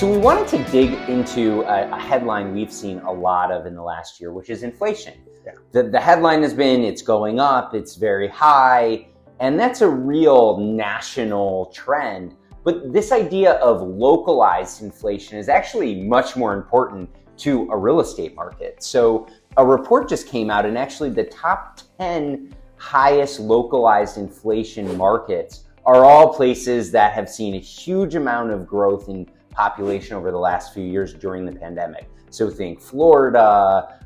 So we wanted to dig into a headline we've seen a lot of in the last year, which is inflation. Yeah. The headline has been, it's going up, it's very high, and that's a real national trend. But this idea of localized inflation is actually much more important to a real estate market. So a report just came out, and actually the top 10 highest localized inflation markets are all places that have seen a huge amount of growth in population over the last few years during the pandemic. So think Florida,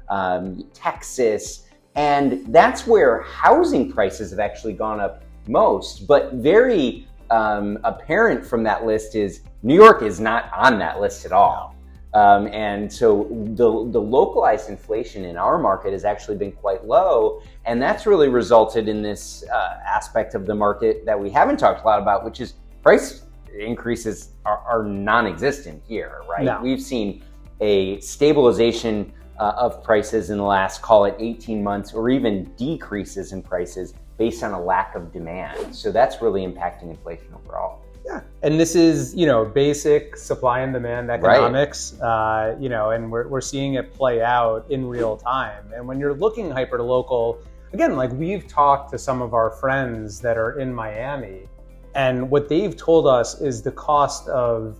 Texas, and that's where housing prices have actually gone up most. But very apparent from that list is New York is not on that list at all. And so the localized inflation in our market has actually been quite low. And that's really resulted in this aspect of the market that we haven't talked a lot about, which is price increases are non-existent here, right? No. We've seen a stabilization of prices in the last, call it 18 months, or even decreases in prices based on a lack of demand. So that's really impacting inflation overall. Yeah, and this is, basic supply and demand economics, right. And we're seeing it play out in real time. And when you're looking hyper-local, again, like we've talked to some of our friends that are in Miami, and what they've told us is the cost of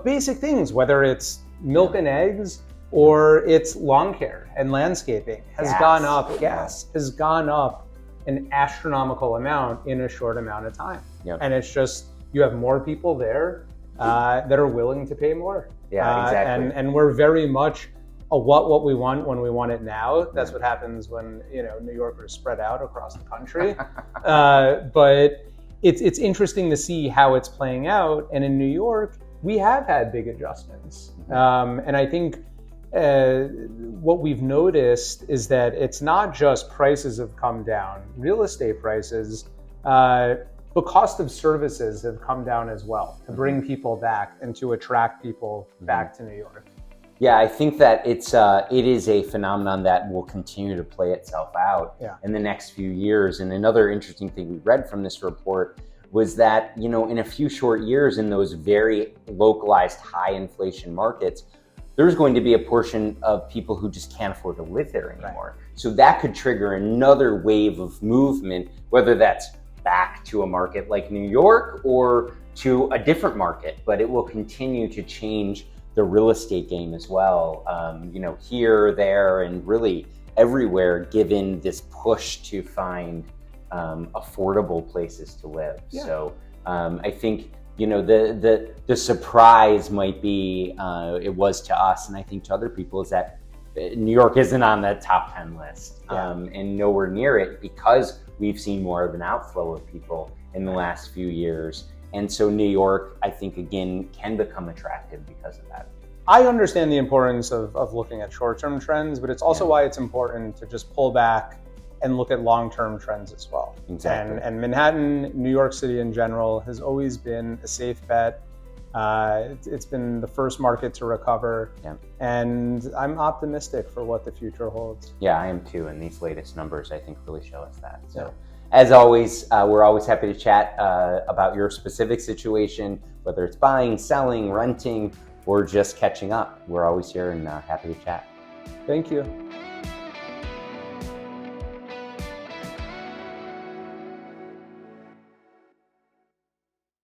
basic things, whether it's milk and eggs or it's lawn care and landscaping, has gone up. Gas has gone up an astronomical amount in a short amount of time. Yep. And it's just, you have more people there that are willing to pay more. Yeah, exactly. And we're very much what we want when we want it now. That's what happens when New Yorkers spread out across the country. But it's interesting to see how it's playing out. And in New York, we have had big adjustments. And I think what we've noticed is that it's not just prices have come down, real estate prices, but cost of services have come down as well to bring people back and to attract people back to New York. Yeah, I think that it is a phenomenon that will continue to play itself out in the next few years. And another interesting thing we read from this report was that, in a few short years in those very localized high inflation markets, there's going to be a portion of people who just can't afford to live there anymore. Right. So that could trigger another wave of movement, whether that's back to a market like New York or to a different market, but it will continue to change the real estate game as well, here, there, and really everywhere, given this push to find affordable places to live. Yeah. So I think, the surprise might be, it was to us, and I think to other people, is that New York isn't on that top 10 list, and nowhere near it, because we've seen more of an outflow of people in the last few years. And so New York, I think, again, can become attractive because of that. I understand the importance of looking at short-term trends, but it's also why it's important to just pull back and look at long-term trends as well. Exactly. And Manhattan, New York City in general, has always been a safe bet. It's been the first market to recover, and I'm optimistic for what the future holds. Yeah, I am too, and these latest numbers, I think, really show us that. So, as always, we're always happy to chat about your specific situation, whether it's buying, selling, renting, or just catching up. We're always here and happy to chat. Thank you.